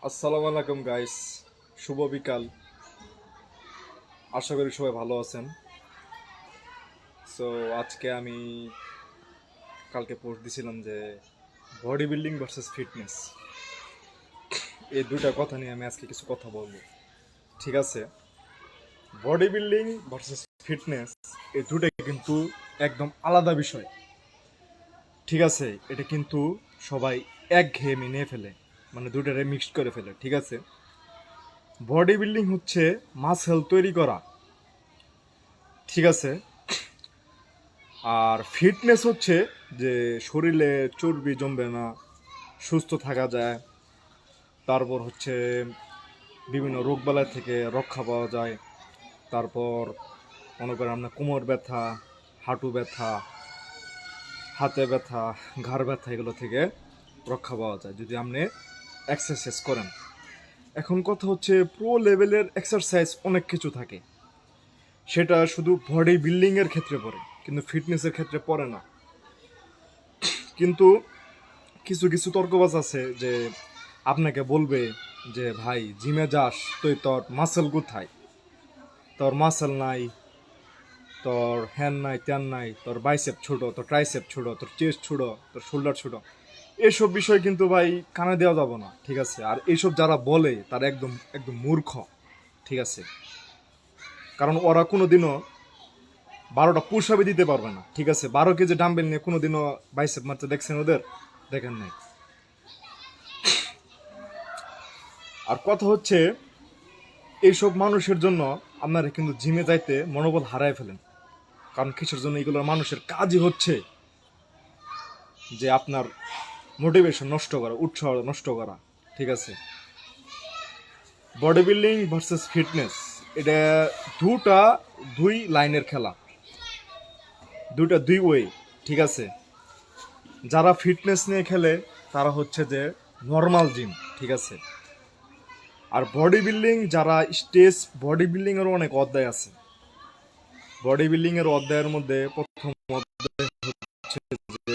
আসসালামু আলাইকুম গাইস, শুভ বিকাল। আশা করি সবাই ভালো আছেন। সো আজকে আমি কালকে পোস্ট দিছিলাম যে বডি বিল্ডিং ভার্সেস ফিটনেস, এই দুটা কথা নিয়ে আমি আজকে কিছু কথা বলবো। ঠিক আছে, বডি বিল্ডিং ভার্সেস ফিটনেস এই দুটাই কিন্তু একদম আলাদা বিষয়। ঠিক আছে, এটা কিন্তু সবাই একঘেয়েমি নিয়ে ফেলে, মানে দুটারে মিক্সড করে ফেলে। ঠিক আছে, বডি বিল্ডিং হচ্ছে মাসেল তৈরি করা। ঠিক আছে, আর ফিটনেস হচ্ছে যে শরীরে চর্বি জমবে না, সুস্থ থাকা যায়, তারপর হচ্ছে বিভিন্ন রোগবালাই থেকে রক্ষা পাওয়া যায়। তারপর মনে করেন আপনার কোমর ব্যথা, হাঁটু ব্যথা, হাতে ব্যথা, ঘাড় ব্যথা, এগুলো থেকে রক্ষা পাওয়া যায় যদি আপনি এক্সারসাইজ করেন। এখন কথা হচ্ছে প্রো লেভেলের এক্সারসাইজ অনেক কিছু থাকে, সেটা শুধু বডি বিল্ডিংয়ের ক্ষেত্রে পড়ে, কিন্তু ফিটনেসের ক্ষেত্রে পড়ে না। কিন্তু কিছু কিছু তর্কবাজ আছে যে আপনাকে বলবে যে ভাই জিমে যাস তুই, তোর মাসেল কোথায়, তোর মাসেল নাই, তোর হ্যান নাই, ত্যান নাই, তোর বাইসেপ ছোট, তোর ট্রাইসেপ ছোট, তোর চেস্ট ছোট, তোর শোল্ডার ছোট। এসব বিষয় কিন্তু ভাই কানে দেওয়া যাবে না। ঠিক আছে, আর এইসব যারা বলে তারা একদম একদম মূর্খ। ঠিক আছে, কারণ ওরা কোনোদিনও 12টা পুশ-আপই দিতে পারবে না। ঠিক আছে, 12 কেজি ডাম্বেল নিয়ে কোনোদিনও বাইসেপ মারতে দেখছেন ওদের? দেখেন নাই। আর কথা হচ্ছে এইসব মানুষের জন্য আপনারা কিন্তু জিমে যাইতে মনোবল হারায় ফেলেন। কারণ কিসের জন্য? এগুলো মানুষের কাজই হচ্ছে যে আপনার মোটিভেশন নষ্ট করা, উৎসাহ নষ্ট করা। ঠিক আছে, বডি বিল্ডিং ভার্সেস ফিটনেস এটা দুটা দুই লাইনের খেলা, দুটা দুই ওয়ে। ঠিক আছে, যারা ফিটনেস নিয়ে খেলে তারা হচ্ছে যে নর্মাল জিম। ঠিক আছে, আর বডি বিল্ডিং যারা স্টেজ, বডি বিল্ডিং এরও অনেক অধ্যায় আছে। বডি বিল্ডিং এর অধ্যায়ের মধ্যে প্রথম অধ্যায় হচ্ছে যে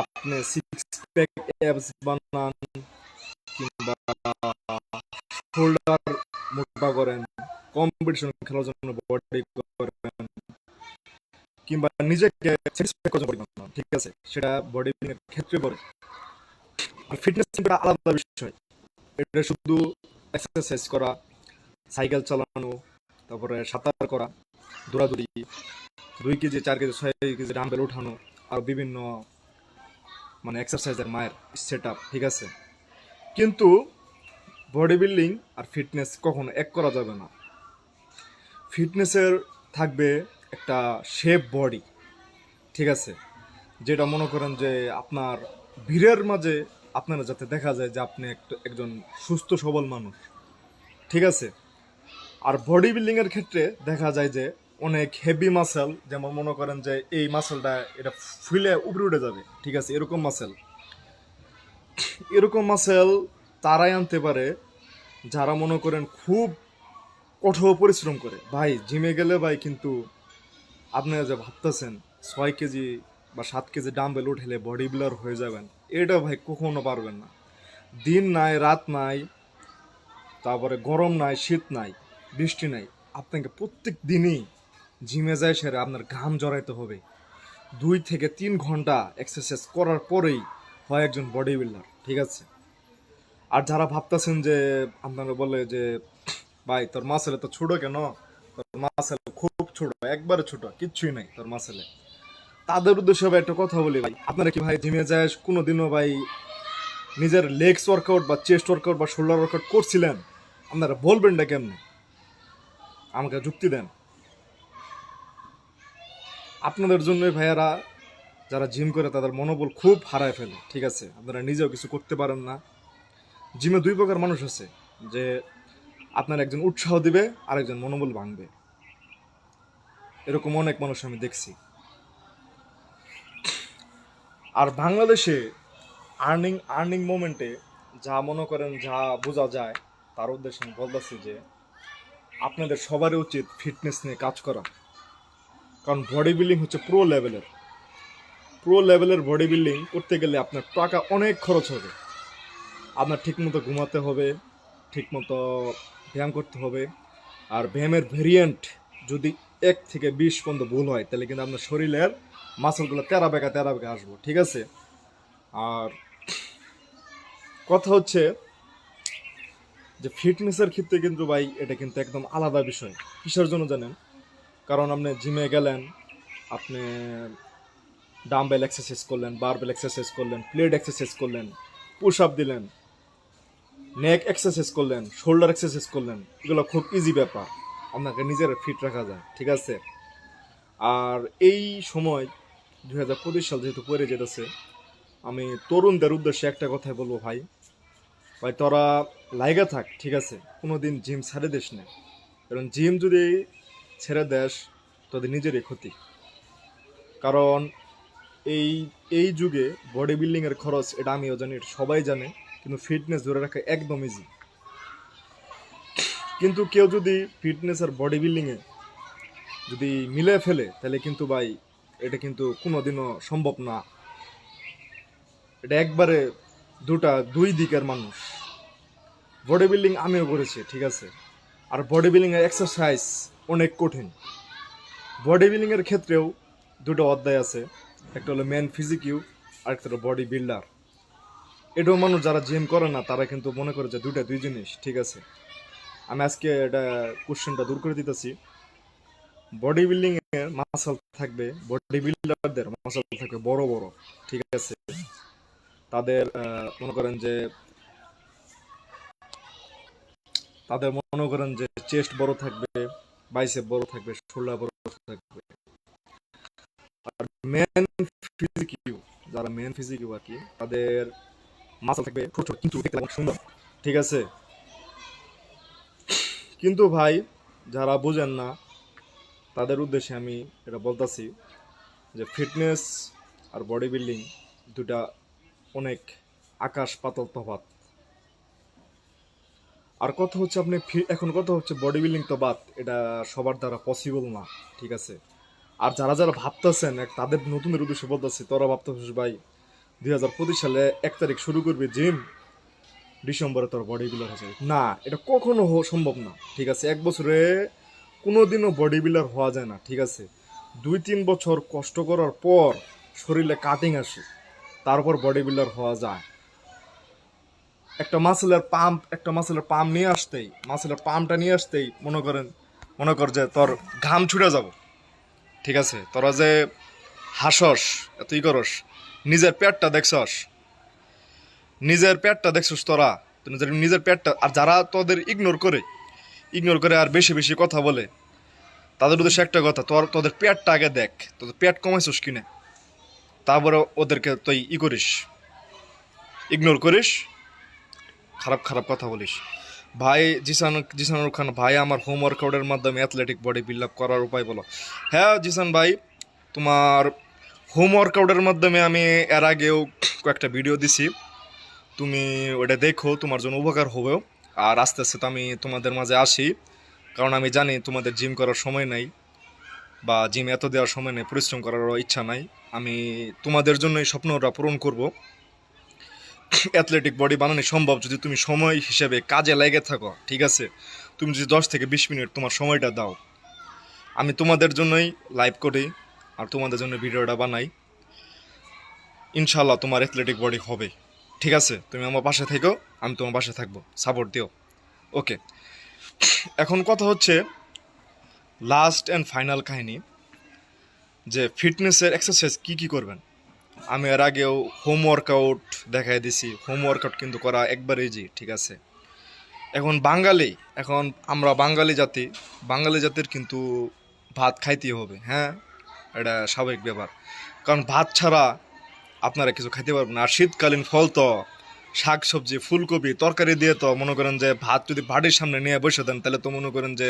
আপনি সিক্স প্যাক অ্যাবস বানান, কিংবা শোল্ডার মোটা করেন, কম্পিটিশন খেলার জন্য বডি করেন, কিংবা নিজেকে স্যাটিসফাই করার জন্য body বানান। ঠিক আছে, সেটা বডি বিল্ডিং এর ক্ষেত্রে পড়ে। আর ফিটনেস একটা আলাদা বিষয়, এটা শুধু এক্সারসাইজ করা, সাইকেল চালানো, তারপরে সাঁতার করা, দৌড়াদৌড়ি, 2 কেজি, 4 কেজি, 6 কেজি ডাম্বেল উঠানো, আর বিভিন্ন মানে এক্সারসাইজের মায়ের সেট আপ। ঠিক আছে, কিন্তু বডি বিল্ডিং আর ফিটনেস কখনো এক করা যাবে না। ফিটনেসের থাকবে একটা শেপ বডি। ঠিক আছে, যেটা মনে করেন যে আপনার ভিড়ের মাঝে আপনারা যাতে দেখা যায় যে আপনি একজন সুস্থ সবল মানুষ। ঠিক আছে, আর বডি বিল্ডিং এর ক্ষেত্রে দেখা যায় যে অনেক হেভি মাসেল, যেমন মনে করেন যে এই মাসেলটা এটা ফুলে উপরে উঠে যাবে। ঠিক আছে, এরকম মাসেল, এরকম মাসেল তারাই আনতে পারে যারা মনে করেন খুব কঠোর পরিশ্রম করে। ভাই জিমে গেলে ভাই কিন্তু আপনারা যে ভাবতেছেন 6 কেজি বা 7 কেজি ডাম্বেল উঠেলে বডি বিল্ডার হয়ে যাবেন, এটা ভাই কখনো পারবেন না। দিন নাই, রাত নাই, তারপরে গরম নাই, শীত নাই, বৃষ্টি নাই, আপনাকে প্রত্যেক দিনই জিমে যায় সেরে আপনার ঘাম জড়াইতে হবে। 2 থেকে 3 ঘন্টা এক্সারসাইজ করার পরেই হয় একজন বডি বিল্ডার। ঠিক আছে, আর যারা ভাবতেছেন যে আপনারা বলে যে ভাই তোর মাসেলে তো ছোট কেন, তোর মাসেল খুব ছোট, একবারে ছোট, কিচ্ছুই নাই তোর মাসেলে, তাদের উদ্দেশ্যে ভাই একটা কথা বলি। ভাই আপনারা কি ভাই জিমে যায় কোনোদিনও ভাই নিজের লেগস ওয়ার্কআউট বা চেস্ট ওয়ার্কআউট বা শোল্ডার ওয়ার্কআউট করছিলেন? আপনারা বলবেন না কেমনে? আমাকে যুক্তি দেন। আপনাদের জন্যই ভাইয়ারা যারা জিম করে তাদের মনোবল খুব হারায় ফেলে। ঠিক আছে, আপনারা নিজেও কিছু করতে পারেন না। জিমে 2 প্রকার মানুষ আছে, যে আপনার একজন উৎসাহ দিবে, আরেকজন মনোবল ভাঙবে। এরকম অনেক মানুষ আমি দেখছি। আর বাংলাদেশে আর্নিং আর্নিং মোমেন্টে যা মনে করেন, যা বোঝা যায়, তার উদ্দেশ্যে আমি বলতেছি যে আপনাদের সবারই উচিত ফিটনেস নিয়ে কাজ করা। কারণ বডি বিল্ডিং হচ্ছে প্রো লেভেলের, প্রো লেভেলের বডি বিল্ডিং করতে গেলে আপনার টাকা অনেক খরচ হবে। আপনার ঠিকমতো ঘুমাতে হবে, ঠিকমতো ব্যায়াম করতে হবে। আর ব্যায়ামের ভেরিয়েন্ট যদি 1 থেকে 20 পর্যন্ত ভুল হয় তাহলে কিন্তু আপনার শরীরের মাসলগুলো তেরা বেঁকা আসবো, ঠিক আছে? আর কথা হচ্ছে যে ফিটনেসের ক্ষেত্রে কিন্তু ভাই এটা কিন্তু একদম আলাদা বিষয়। কিসের জন্য জানেন? কারণ আপনি জিমে গেলেন, আপনি ডাম্বেল এক্সারসাইজ করলেন, বারবেল এক্সারসাইজ করলেন, প্লেট এক্সারসাইজ করলেন, পুশ আপ দিলেন, নেক এক্সারসাইজ করলেন, শোল্ডার এক্সারসাইজ করলেন, এগুলো খুব ইজি ব্যাপার, আপনাকে নিজের ফিট রাখা যায়, ঠিক আছে? আর এই সময় 2025 সাল যেহেতু পড়ে যেতেছে, আমি তরুণদের উদ্দেশ্যে একটা কথাই বলবো, ভাই ভাই তোরা লাইগা থাক, ঠিক আছে? কোনোদিন জিম ছেড়ে দিস না, কারণ জিম যদি ছেড়ে দেস তোদের নিজেরই ক্ষতি। কারণ এই এই যুগে বডি বিল্ডিং এর খরচ, এটা আমিও জানি, এটা সবাই জানে, কিন্তু ফিটনেস ধরে রাখা একদম ইজি। কিন্তু কেউ যদি ফিটনেস আর বডি বিল্ডিং এ যদি মিলে ফেলে তাহলে কিন্তু ভাই এটা কিন্তু কোনোদিনও সম্ভব না। এটা একবারে দুই দিকের মানুষ। বডি বিল্ডিং আমিও করেছি, ঠিক আছে? আর বডি বিল্ডিং এর এক্সারসাইজ অনেক কঠিন। বডি বিল্ডিং এর ক্ষেত্রেও দুটো অধ্যায় আছে, একটা হলো ম্যান ফিজিকিউ আর একটা হলো বডি বিল্ডার। এটাও মানুষ যারা জিম করে না তারা কিন্তু মনে করে যে দুইটা দুই জিনিস, ঠিক আছে? আমি আজকে এটা কোশ্চেনটা দূর করে দিতেছি। বডি বিল্ডিং এর মাসল থাকবে, বডি বিল্ডারদের মাসল থাকবে বড় বড়, ঠিক আছে? তাদের মনে করেন যে চেস্ট বড় থাকবে, বাইসেপ বড় থাকবে, শোল্ডার বড় থাকবে। আর মেন ফিজিকিউ, যারা মেন ফিজিকিউ আর কি, তাদের মাসল থাকবে ছোট ছোট কিন্তু দেখতে অনেক সুন্দর, ঠিক আছে? কিন্তু ভাই যারা বোঝেন না তাদের উদ্দেশ্যে আমি এটা বলতাছি যে ফিটনেস আর বডি বিল্ডিং দুটা অনেক আকাশ পাতাল তফাৎ। আর কথা হচ্ছে এখন কথা হচ্ছে বডি বিল্ডিং তো বাদ, এটা সবার দ্বারা পসিবল না, ঠিক আছে? আর যারা যারা ভাবতেছেন তাদের নতুনের উদ্দেশ্যে বলতেছি, তোরা ভাবতেছিস ভাই 2025 সালে 1 তারিখ শুরু করবি জিম, ডিসেম্বরে তোর বডি বিল্ডার হয়ে যাবে। না, এটা কখনো সম্ভব না, ঠিক আছে? 1 বছরে কোনোদিনও বডি বিল্ডার হওয়া যায় না, ঠিক আছে? 2-3 বছর কষ্ট করার পর শরীরে কাটিং আসে, তারপর বডি বিল্ডার হওয়া যায়। একটা মাসেলের পাম্প মাসেলের পাম্পটা নিয়ে আসতেই মনে কর যে তোর ঘাম ছুটে যাব, ঠিক আছে? তোরা যে হাসস, এতই করস, নিজের পেটটা দেখছস তোরা, নিজের পেটটা। আর যারা তোদের ইগনোর করে আর বেশি বেশি কথা বলে, তাদের উদ্দেশ্যে একটা কথা, তোদের পেটটা আগে দেখ, তোদের পেট কমাইছস কিনা, তারপরে ওদেরকে তুই ইগনোর করিস, খারাপ খারাপ কথা বলিস। ভাই জিসানুর খান ভাই, আমার হোম ওয়ার্কআউটের মাধ্যমে অ্যাথলেটিক বডি বিল্ড আপ করার উপায় বলো। হ্যাঁ জিসান ভাই, তোমার হোম ওয়ার্কআউটের মাধ্যমে আমি এর আগেও কয়েকটা ভিডিও দিছি, তুমি ওটা দেখো, তোমার জন্য উপকার হবেও। আর আস্তে আস্তে তো আমি তোমাদের মাঝে আসি, কারণ আমি জানি তোমাদের জিম করার সময় নাই, বা জিম এত দেওয়ার সময় নেই, পরিশ্রম করারও ইচ্ছা নাই। আমি তোমাদের জন্য এই স্বপ্নটা পূরণ করব। অ্যাথলেটিক বডি বানানো সম্ভব যদি তুমি সময় হিসেবে কাজে লেগে থাকো, ঠিক আছে? তুমি যদি 10 থেকে 20 মিনিট তোমার সময়টা দাও, আমি তোমাদের জন্যই লাইভ করি আর তোমাদের জন্য ভিডিওটা বানাই। ইনশাল্লাহ তোমার অ্যাথলেটিক বডি হবে, ঠিক আছে? তুমি আমার পাশে থেকো, আমি তোমার পাশে থাকবো, সাপোর্ট দিও, ওকে? এখন কথা হচ্ছে লাস্ট অ্যান্ড ফাইনাল কাহিনী, যে ফিটনেসের এক্সারসাইজ কি করবেন। আমি এর আগেও হোম ওয়ার্কআউট দেখাই দিছি, হোম ওয়ার্কআউট কিন্তু করা একবার ইজি, ঠিক আছে? এখন আমরা বাঙালি জাতির কিন্তু ভাত খাইতেই হবে, হ্যাঁ, এটা স্বাভাবিক ব্যাপার। কারণ ভাত ছাড়া আপনারা কিছু খাইতে পারবেন না। আর শীতকালীন ফল তো শাক সবজি, ফুলকপি, তরকারি দিয়ে তো মনে করেন যে ভাত যদি ভাটির সামনে নিয়ে বসে দেন তাহলে তো মনে করেন যে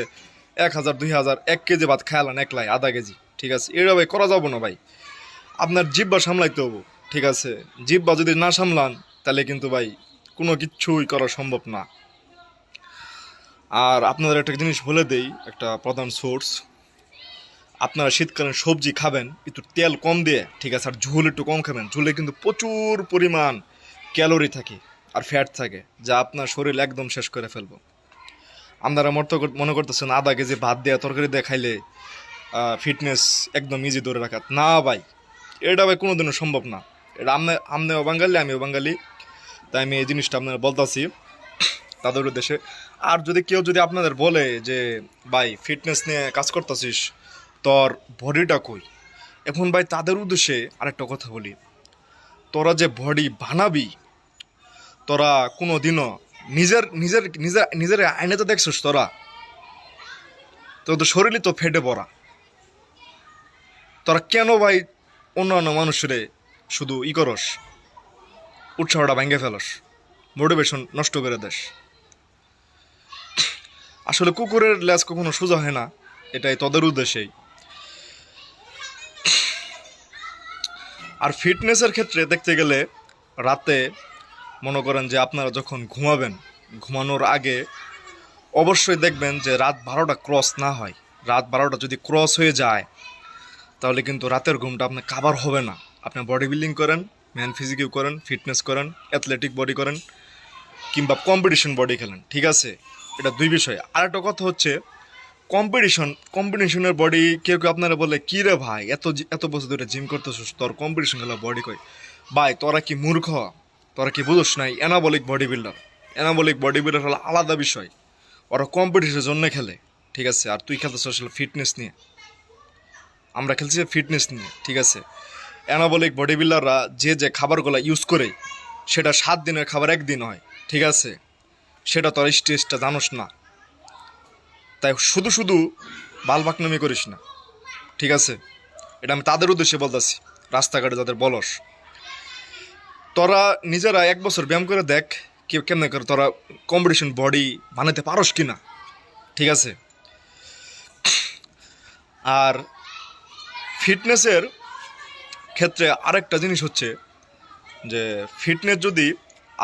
1000-2000 1 কেজি ভাত খাইলাম একলাই, আধা কেজি, ঠিক আছে? এটা ভাই করা যাবো না ভাই, আপনার জিহ্বা সামলাইতে হবো, ঠিক আছে? জিহ্বা যদি না সামলান তাহলে কিন্তু ভাই কোনো কিচ্ছুই করা সম্ভব না। আর আপনাদের একটা জিনিস বলে দেই, একটা প্রধান সোর্স, আপনারা শীতকালীন সবজি খাবেন একটু তেল কম দিয়ে, ঠিক আছে? আর ঝোল একটু কম খাবেন, ঝোলে কিন্তু প্রচুর পরিমাণ ক্যালোরি থাকে। আর ফ্যাট থাকে, যা আপনার শরীর একদম শেষ করে ফেলবো। আপনারা মনে করতেছেন আধা কেজি ভাত দেওয়া তরকারি দিয়ে খাইলে ফিটনেস একদম ইজি ধরে রাখা। না ভাই, এটা ভাই কোনোদিনও সম্ভব না। এটা আমনেও বাঙালি, আমিও বাঙালি, তাই আমি এই জিনিসটা আপনারা বলতাছি তাদের উদ্দেশ্যে। আর যদি কেউ আপনাদের বলে যে ভাই ফিটনেস নিয়ে কাজ করতেছিস, তোর বডিটা কই, এখন ভাই তাদের উদ্দেশ্যে আরেকটা কথা বলি, তোরা যে বডি বানাবি, তোরা কোনো দিনও নিজের নিজের নিজের নিজের আইনে তো দেখছিস, তোরা তো শরীরই তো ফেটে পড়া। তোরা কেন ভাই অন্যান্য মানুষের শুধু করস, উৎসাহটা ভেঙে ফেলস, মোটিভেশন নষ্ট করে দেশ। আসলে কুকুরের লেজ কখনো সোজা হয় না, এটাই তোদের উদ্দেশ্যেই। আর ফিটনেসের ক্ষেত্রে দেখতে গেলে রাতে মনে করেন যে আপনারা যখন ঘুমাবেন, ঘুমানোর আগে অবশ্যই দেখবেন যে রাত 12টা ক্রস না হয়। রাত 12টা যদি ক্রস হয়ে যায় তাহলে কিন্তু রাতের ঘুমটা আপনার কাভার হবে না। আপনি বডি বিল্ডিং করেন, ম্যান ফিজিক্যাল করেন, ফিটনেস করেন, অ্যাথলেটিক বডি করেন, কিংবা কম্পিটিশন বডি খেলেন, ঠিক আছে? এটা দুই বিষয়। আর একটা কথা হচ্ছে কম্পিটিশনের বডি। কেউ কেউ আপনারা বলে কী রে ভাই, এত বছর ধরে জিম করতেছিস, তোর কম্পিটিশন খেলা বডি কই? ভাই তোরা কি মূর্খ? তোরা কি বুঝোস নাই? অ্যানাবলিক বডি বিল্ডার হলো আলাদা বিষয়, ওরা কম্পিটিশনের জন্য খেলে, ঠিক আছে? আর তুই খেলতেছ আসলে ফিটনেস নিয়ে, আমরা খেলছি ফিটনেস নিয়ে, ঠিক আছে? অ্যানাবলিক বডি বিল্ডাররা যে খাবারগুলো ইউজ করে সেটা 7 দিনের খাবার একদিন হয়, ঠিক আছে? সেটা তোর স্টেজটা জানোস না, তাই শুধু শুধু বালবাকনামি করিস না, ঠিক আছে? এটা আমি তাদের উদ্দেশ্যে বলতেছি, রাস্তাঘাটে যাদের বলস। তোরা নিজেরা 1 বছর ব্যায়াম করে দেখ কেমনে করে তোরা কম্পিটিশন বডি বানাতে পারস কি না, ঠিক আছে? আর ফিটনেসের ক্ষেত্রে আরেকটা জিনিস হচ্ছে যে ফিটনেস যদি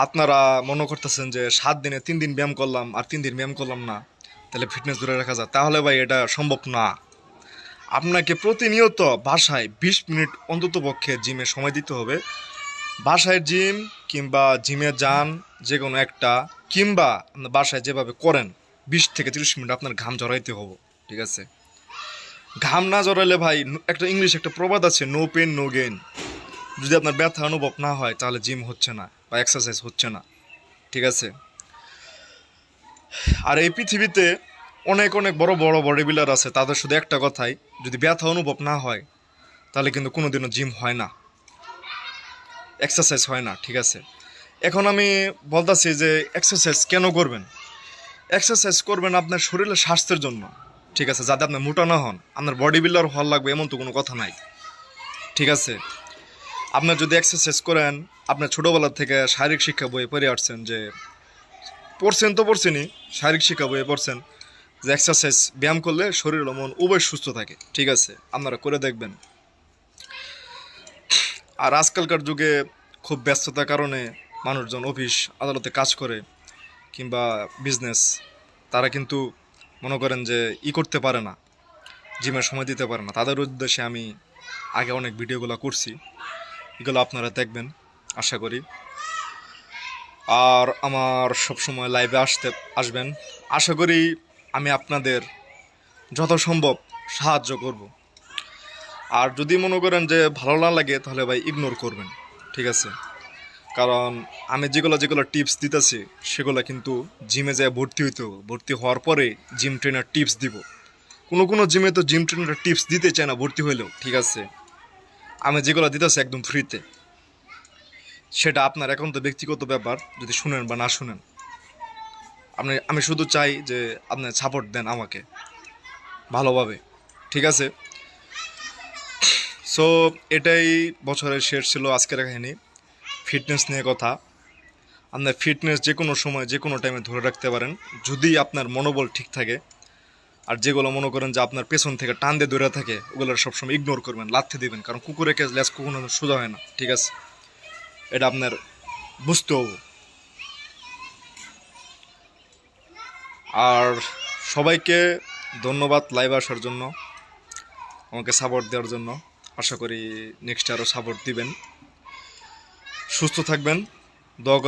আপনারা মনে করতেছেন যে 7 দিনে 3 দিন ব্যায়াম করলাম আর 3 দিন ব্যায়াম করলাম না, তাহলে ফিটনেস ধরে রাখা যায়, তাহলে ভাই এটা সম্ভব না। আপনাকে প্রতিনিয়ত বাসায় 20 মিনিট অন্তত পক্ষে জিমে সময় দিতে হবে। বাসায় জিম কিংবা জিমে যান যে কোনো একটা, কিংবা বাসায় যেভাবে করেন 20 থেকে 30 মিনিট আপনার ঘাম ঝরাইতে হবে, ঠিক আছে? ঘাম না ঝরাইলে ভাই, একটা ইংলিশ একটা প্রবাদ আছে, নো পেন নো গেইন। যদি আপনার ব্যথা অনুভব না হয় তাহলে জিম হচ্ছে না বা এক্সারসাইজ হচ্ছে না, ঠিক আছে? আর এই পৃথিবীতে অনেক অনেক বড় বড় বডি বিল্ডার আছে, তাদের শুধু একটা কথাই, যদি ব্যথা অনুভব না হয় তাহলে কিন্তু কোনোদিনও জিম হয় না, এক্সারসাইজ হয় না, ঠিক আছে? এখন আমি বলতেছি যে এক্সারসাইজ কেন করবেন? এক্সারসাইজ করবেন আপনার শরীরের স্বাস্থ্যের জন্য, ঠিক আছে? যাতে আপনি মোটা না হন। আপনার বডি বিল্ডার হওয়ার লাগবে এমন তো কোনো কথা নাই, ঠিক আছে? আপনার যদি এক্সারসাইজ করেন, আপনার ছোটোবেলা থেকে শারীরিক শিক্ষা বইয়ে পড়ে আসছেন, যে পড়ছেনই, শারীরিক শিক্ষা বইয়ে পড়ছেন যে এক্সারসাইজ ব্যায়াম করলে শরীর ও মন উভয় সুস্থ থাকে, ঠিক আছে? আপনারা করে দেখবেন। আর আজকালকার যুগে খুব ব্যস্ততার কারণে মানুষজন অফিস আদালতে কাজ করে কিংবা বিজনেস, তারা কিন্তু মনে করেন যে করতে পারে না, জিমের সময় দিতে পারে না। তাদের উদ্দেশ্যে আমি আগে অনেক ভিডিওগুলো করছি, এগুলো আপনারা দেখবেন আশা করি। আর আমার সবসময় লাইভে আসবেন, আশা করি আমি আপনাদের যথাসম্ভব সাহায্য করব। আর যদি মনে করেন যে ভালো না লাগে তাহলে ভাই ইগনোর করবেন, ঠিক আছে? কারণ আমি যেগুলো টিপস দিতেছি সেগুলো কিন্তু জিমে যায় ভর্তি হইতে হবে, ভর্তি হওয়ার পরে জিম ট্রেনার টিপস দিব। কোনো জিমে তো জিম ট্রেনার টিপস দিতে চায় না ভর্তি হইলেও, ঠিক আছে? আমি যেগুলো দিতেছি একদম ফ্রিতে, সেটা আপনার একান্ত ব্যক্তিগত ব্যাপার, যদি শুনেন বা না শুনেন। আমি শুধু চাই যে আপনি সাপোর্ট দেন আমাকে ভালোভাবে, ঠিক আছে? সো এটাই বছরের শেষ ছিল আজকের কাহিনী, ফিটনেস নিয়ে কথা। আপনার ফিটনেস যে কোনো সময় যে কোনো টাইমে ধরে রাখতে পারেন যদি আপনার মনোবল ঠিক থাকে। আর যেগুলো মনে করেন যে আপনার পেছন থেকে টান দিয়ে ধরে থাকে, ওগুলো সবসময় ইগনোর করবেন, লাথি দিবেন, কারণ কুকুরের কেস লেজ কখনো সোজা হয় না, ঠিক আছে? এটা আপনার বুঝতে হবে। আর সবাইকে ধন্যবাদ লাইভ আসার জন্য, আমাকে সাপোর্ট দেওয়ার জন্য। আশা করি নেক্সট আরও সাপোর্ট দিবেন। সুস্থ থাকবেন, দোয়া